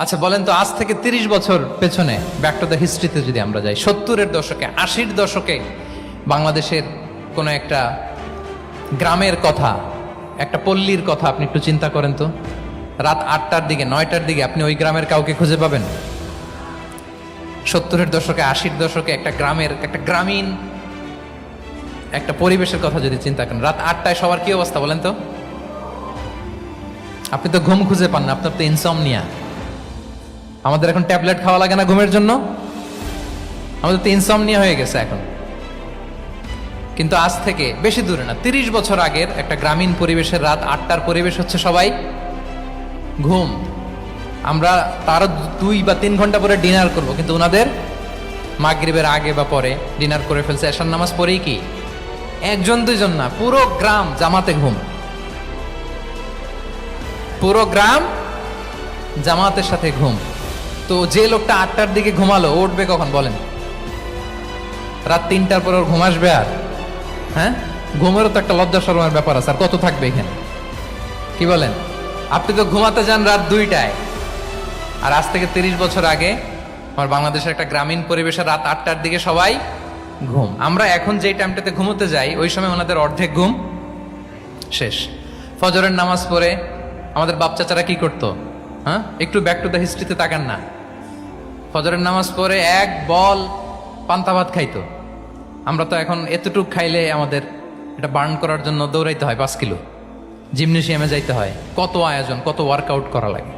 আচ্ছা বলেন তো, আজ থেকে 30 বছর পেছনে ব্যাক টু দ্য হিস্ট্রিতে যদি আমরা যাই, 70-এর দশকে, 80-র দশকে বাংলাদেশের কোনো একটা গ্রামের কথা, একটা পল্লীর কথা আপনি একটু চিন্তা করেন তো। রাত 8টার দিকে, 9টার দিকে আপনি ওই গ্রামের কাউকে খুঁজে পাবেন? 70-এর দশকে, 80-র দশকে একটা গ্রামের, একটা গ্রামীণ একটা পরিবেশের কথা যদি চিন্তা করেন, রাত 8টায় সবার কি অবস্থা বলেন তো? আপনি তো ঘুম খুঁজে পান না, আপনার তো ইনসমনিয়া। আমাদের এখন ট্যাবলেট খাওয়া লাগে না ঘুমের জন্য? আমাদের তো ইনসমনিয়া হয়ে গেছে এখন। কিন্তু আজ থেকে বেশি দূরে না, 30 বছর আগের একটা গ্রামীণ পরিবেশের রাত 8টার পরিবেশ হচ্ছে সবাই ঘুম। আমরা তারও 2 বা 3 ঘন্টা পরে ডিনার করব, কিন্তু ওনাদের মাগরিবের আগে বা পরে ডিনার করে ফেলছে। এশার নামাজ পড়েই কি 1-2 জন না, পুরো গ্রাম জামাতে ঘুম। পুরো গ্রাম জামাতের সাথে ঘুম। তো যে লোকটা 8টার দিকে ঘুমালো, উঠবে কখন বলেন? রাত 3টার পর ওর ঘুম আসবে? আর হ্যাঁ, ঘুমেরও তো একটা লজ্জা শরমের ব্যাপার আছে। আর কত থাকবে এখানে, কি বলেন? আপনি তো ঘুমাতে যান রাত 2টায়, আর আজ থেকে 30 বছর আগে আমার বাংলাদেশের একটা গ্রামীণ পরিবেশে রাত 8টার দিকে সবাই ঘুম। আমরা এখন যেই টাইমটাতে ঘুমোতে যাই, ওই সময় ওনাদের অর্ধেক ঘুম শেষ। ফজরের নামাজ পড়ে আমাদের বাপ চাচারা কি করতো? হ্যাঁ, একটু ব্যাক টু দ্য হিস্ট্রিতে তাকান না। ফজরের নামাজ পড়ে এক বল পান্তা ভাত খাইতো। আমরা তো এখন এতটুক খাইলে আমাদের এটা বার্ন করার জন্য দৌড়াইতে হয় 5 কিলো, জিমনেশিয়ামে যাইতে হয়, কত আয়োজন, কত ওয়ার্কআউট করা লাগে।